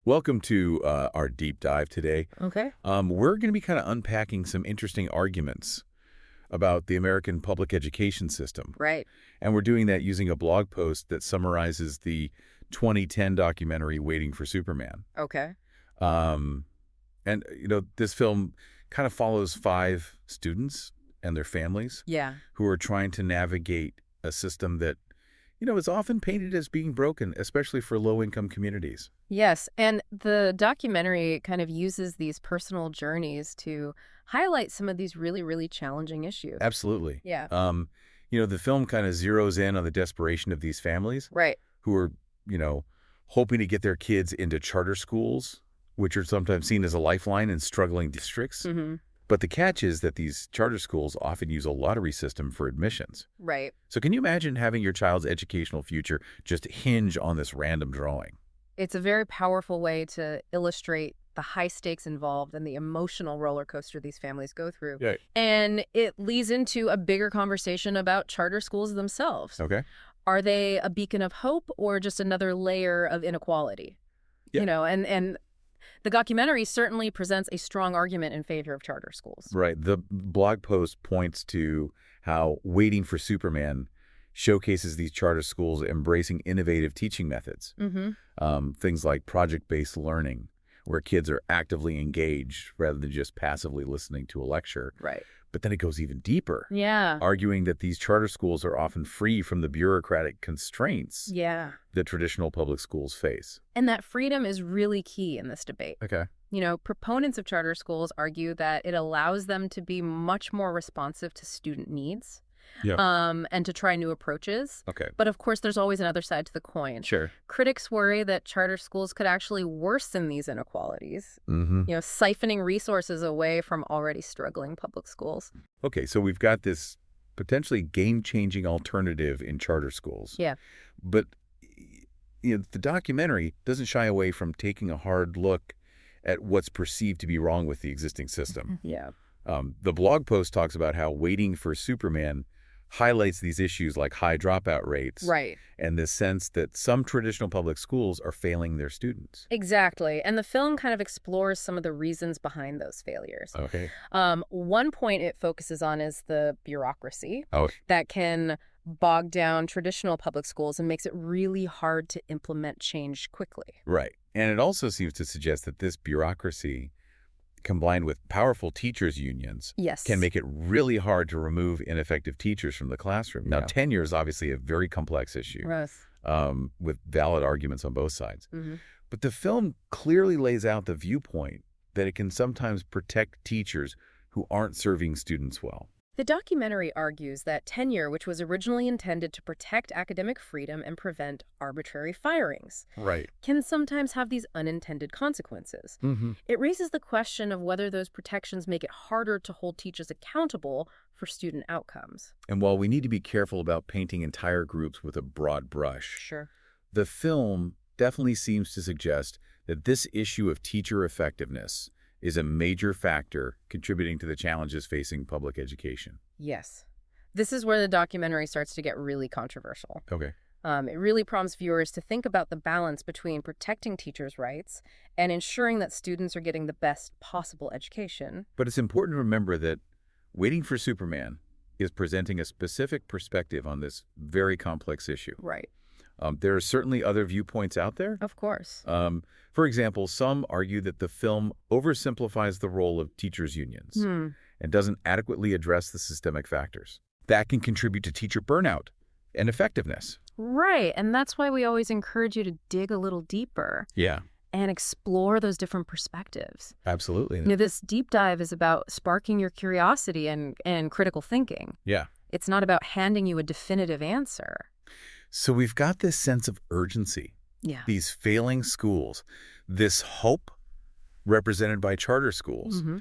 Welcome to our deep dive today. Okay. We're going to be kind of unpacking some interesting arguments about the American public education system. Right. And we're doing that using a blog post that summarizes the 2010 documentary Waiting for Superman. Okay. This film kind of follows 5 students and their families Yeah. who are trying to navigate a system that, is often painted as being broken, especially for low-income communities. Yes. And the documentary kind of uses these personal journeys to highlight some of these really, really challenging issues. Absolutely. Yeah. The film kind of zeroes in on the desperation of these families Right. who are, hoping to get their kids into charter schools, which are sometimes seen as a lifeline in struggling districts. Mm-hmm. But the catch is that these charter schools often use a lottery system for admissions. Right. So can you imagine having your child's educational future just hinge on this random drawing? It's a very powerful way to illustrate the high stakes involved and the emotional roller coaster these families go through. Yeah. And it leads into a bigger conversation about charter schools themselves. Okay. Are they a beacon of hope or just another layer of inequality? Yeah. And the documentary certainly presents a strong argument in favor of charter schools. Right. The blog post points to how Waiting for Superman showcases these charter schools embracing innovative teaching methods. Mm-hmm. Things like project-based learning, where kids are actively engaged rather than just passively listening to a lecture. Right. But then it goes even deeper, Yeah. arguing that these charter schools are often free from the bureaucratic constraints Yeah. that traditional public schools face. And that freedom is really key in this debate. Okay. Proponents of charter schools argue that it allows them to be much more responsive to student needs. Yeah. And to try new approaches. Okay. But of course, there's always another side to the coin. Sure. Critics worry that charter schools could actually worsen these inequalities, Mm-hmm. siphoning resources away from already struggling public schools. Okay, so we've got this potentially game-changing alternative in charter schools. Yeah. But the documentary doesn't shy away from taking a hard look at what's perceived to be wrong with the existing system. Yeah. The blog post talks about how Waiting for Superman highlights these issues like high dropout rates. Right. And this sense that some traditional public schools are failing their students. Exactly. And the film kind of explores some of the reasons behind those failures. Okay. One point it focuses on is the bureaucracy Oh. that can bog down traditional public schools and makes it really hard to implement change quickly. Right. And it also seems to suggest that this bureaucracy, combined with powerful teachers' unions, Yes. can make it really hard to remove ineffective teachers from the classroom. Now, Yeah. tenure is obviously a very complex issue, Yes. with valid arguments on both sides. Mm-hmm. But the film clearly lays out the viewpoint that it can sometimes protect teachers who aren't serving students well. The documentary argues that tenure, which was originally intended to protect academic freedom and prevent arbitrary firings, Right. can sometimes have these unintended consequences. Mm-hmm. It raises the question of whether those protections make it harder to hold teachers accountable for student outcomes. And while we need to be careful about painting entire groups with a broad brush, Sure. the film definitely seems to suggest that this issue of teacher effectiveness is a major factor contributing to the challenges facing public education. Yes. This is where the documentary starts to get really controversial. Okay. It really prompts viewers to think about the balance between protecting teachers' rights and ensuring that students are getting the best possible education. But it's important to remember that Waiting for Superman is presenting a specific perspective on this very complex issue. Right. There are certainly other viewpoints out there. Of course. For example, some argue that the film oversimplifies the role of teachers' unions and doesn't adequately address the systemic factors that can contribute to teacher burnout and effectiveness. Right. And that's why we always encourage you to dig a little deeper. Yeah, And explore those different perspectives. absolutely. This deep dive is about sparking your curiosity and critical thinking. Yeah. It's not about handing you a definitive answer. So we've got this sense of urgency, Yeah. these failing schools, this hope represented by charter schools. Mm-hmm.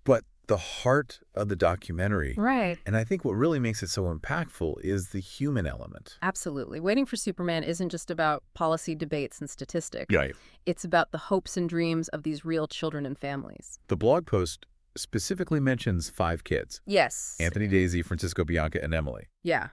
But the heart of the documentary, Right. and I think what really makes it so impactful, is the human element. Absolutely. Waiting for Superman isn't just about policy debates and statistics. Right. It's about the hopes and dreams of these real children and families. The blog post specifically mentions 5 kids. Yes. Anthony, Daisy, Francisco, Bianca, and Emily. Yeah.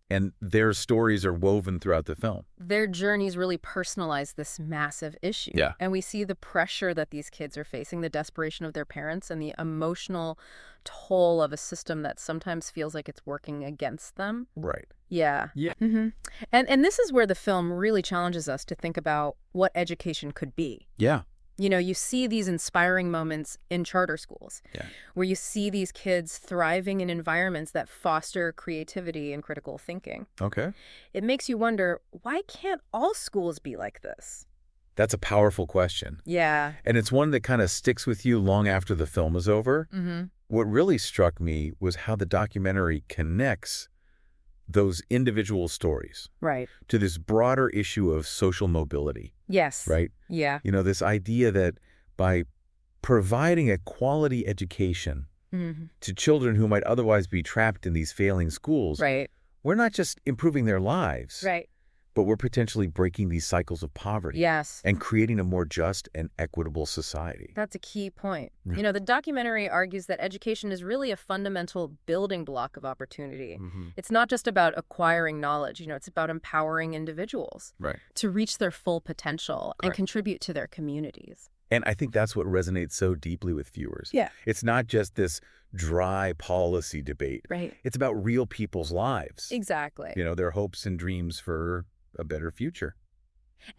And their stories are woven throughout the film. Their journeys really personalize this massive issue. Yeah. And we see the pressure that these kids are facing, the desperation of their parents, and the emotional toll of a system that sometimes feels like it's working against them. Right. Yeah. Yeah. And this is where the film really challenges us to think about what education could be. Yeah. You know, you see these inspiring moments in charter schools where you see these kids thriving in environments that foster creativity and critical thinking. Okay. It makes you wonder, why can't all schools be like this? That's a powerful question. Yeah. And it's one that kind of sticks with you long after the film is over. What really struck me was how the documentary connects those individual stories Right. to this broader issue of social mobility, Yes. right? Yeah. You know, this idea that by providing a quality education to children who might otherwise be trapped in these failing schools, Right. we're not just improving their lives, Right. but we're potentially breaking these cycles of poverty Yes. and creating a more just and equitable society. That's a key point. You know, the documentary argues that education is really a fundamental building block of opportunity. It's not just about acquiring knowledge, you know, it's about empowering individuals Right. to reach their full potential and Correct. contribute to their communities. And I think that's what resonates so deeply with viewers. Yeah. It's not just this dry policy debate. Right. It's about real people's lives. Exactly. You know, their hopes and dreams for a better future.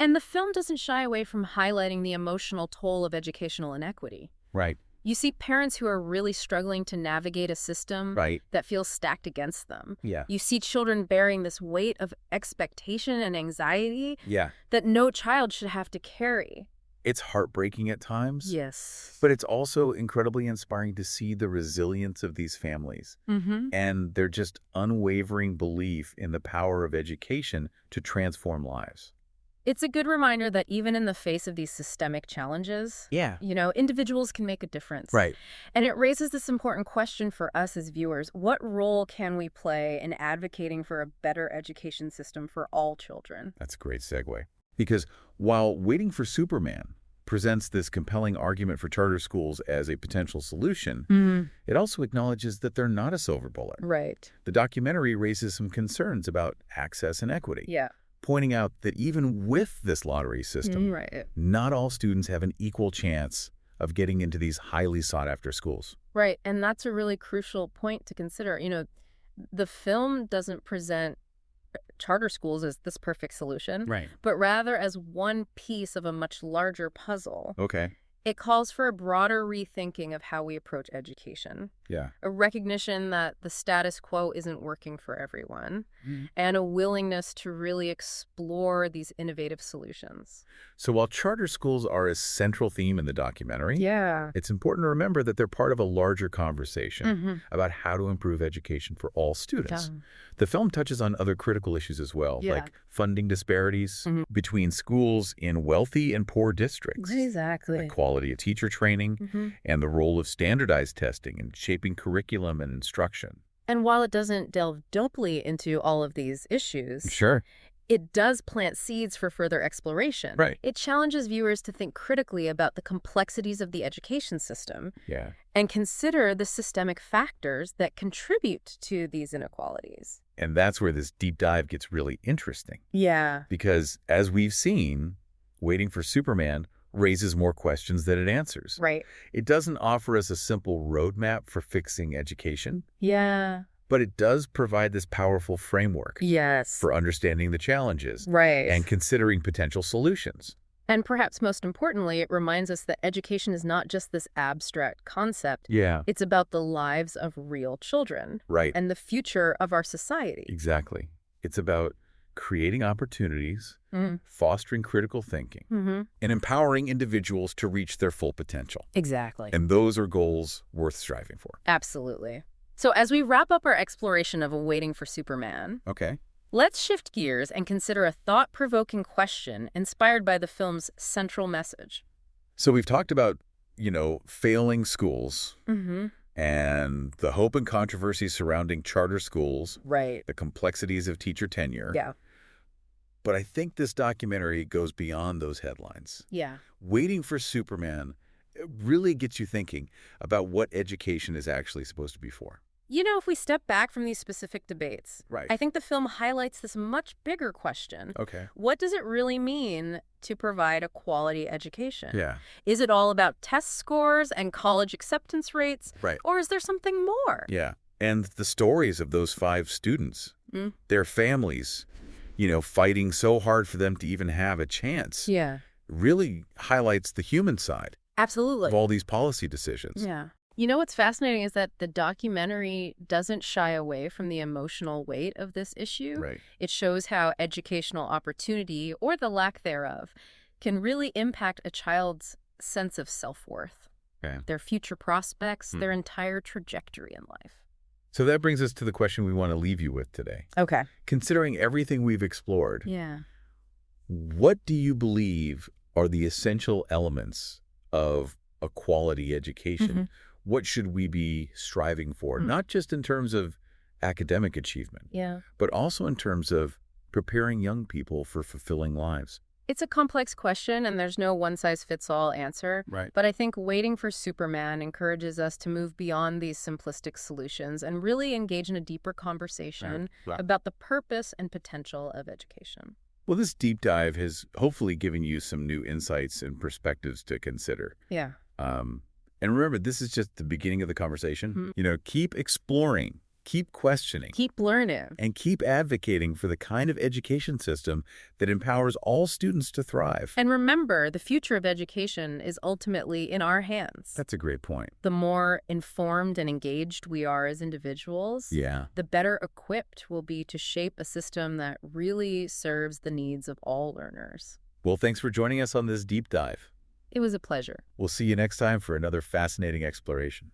And the film doesn't shy away from highlighting the emotional toll of educational inequity. Right. You see parents who are really struggling to navigate a system Right. that feels stacked against them. Yeah. You see children bearing this weight of expectation and anxiety Yeah. that no child should have to carry. It's heartbreaking at times. Yes. But it's also incredibly inspiring to see the resilience of these families and their just unwavering belief in the power of education to transform lives. It's a good reminder that even in the face of these systemic challenges, Yeah. you know, individuals can make a difference. Right. And it raises this important question for us as viewers. What role can we play in advocating for a better education system for all children? That's a great segue. Because while Waiting for Superman presents this compelling argument for charter schools as a potential solution, it also acknowledges that they're not a silver bullet. Right. The documentary raises some concerns about access and equity, Yeah. pointing out that even with this lottery system, Right. not all students have an equal chance of getting into these highly sought-after schools. Right. And that's a really crucial point to consider. You know, the film doesn't present charter schools as this perfect solution, Right. but rather as one piece of a much larger puzzle. Okay. It calls for a broader rethinking of how we approach education, Yeah. a recognition that the status quo isn't working for everyone, and a willingness to really explore these innovative solutions. So while charter schools are a central theme in the documentary, Yeah. it's important to remember that they're part of a larger conversation about how to improve education for all students. Yeah. The film touches on other critical issues as well, Yeah. like funding disparities between schools in wealthy and poor districts, Exactly. the quality of teacher training, and the role of standardized testing in shaping curriculum and instruction. And while it doesn't delve deeply into all of these issues, Sure. it does plant seeds for further exploration. Right. It challenges viewers to think critically about the complexities of the education system Yeah. and consider the systemic factors that contribute to these inequalities. And that's where this deep dive gets really interesting. Yeah. Because as we've seen, Waiting for Superman raises more questions than it answers. Right. It doesn't offer us a simple roadmap for fixing education, Yeah. but it does provide this powerful framework Yes. for understanding the challenges Right. and considering potential solutions. And perhaps most importantly, it reminds us that education is not just this abstract concept. Yeah. It's about the lives of real children Right. and the future of our society. Exactly. It's about creating opportunities, fostering critical thinking, and empowering individuals to reach their full potential. Exactly. And those are goals worth striving for. Absolutely. So as we wrap up our exploration of Waiting for Superman, Okay. let's shift gears and consider a thought-provoking question inspired by the film's central message. So we've talked about, failing schools Mm-hmm. and the hope and controversy surrounding charter schools, Right. the complexities of teacher tenure. Yeah. But I think this documentary goes beyond those headlines. Yeah. Waiting for Superman it really gets you thinking about what education is actually supposed to be for. You know, if we step back from these specific debates, Right. I think the film highlights this much bigger question. Okay. What does it really mean to provide a quality education? Yeah. Is it all about test scores and college acceptance rates? Right. Or is there something more? Yeah. And the stories of those 5 students, their families, fighting so hard for them to even have a chance, really highlights the human side Absolutely. of all these policy decisions. Yeah. You know what's fascinating is that the documentary doesn't shy away from the emotional weight of this issue. Right. It shows how educational opportunity, or the lack thereof, can really impact a child's sense of self-worth, their future prospects, their entire trajectory in life. So that brings us to the question we want to leave you with today. Okay. Considering everything we've explored, Yeah. what do you believe are the essential elements of a quality education? What should we be striving for, not just in terms of academic achievement, but also in terms of preparing young people for fulfilling lives? It's a complex question, and there's no one-size-fits-all answer. Right. But I think waiting for Superman encourages us to move beyond these simplistic solutions and really engage in a deeper conversation about the purpose and potential of education. Well, this deep dive has hopefully given you some new insights and perspectives to consider. Yeah. And remember, this is just the beginning of the conversation. Keep exploring, keep questioning, Keep learning. and keep advocating for the kind of education system that empowers all students to thrive. And remember, the future of education is ultimately in our hands. That's a great point. The more informed and engaged we are as individuals, the better equipped we'll be to shape a system that really serves the needs of all learners. Well, thanks for joining us on this deep dive. It was a pleasure. We'll see you next time for another fascinating exploration.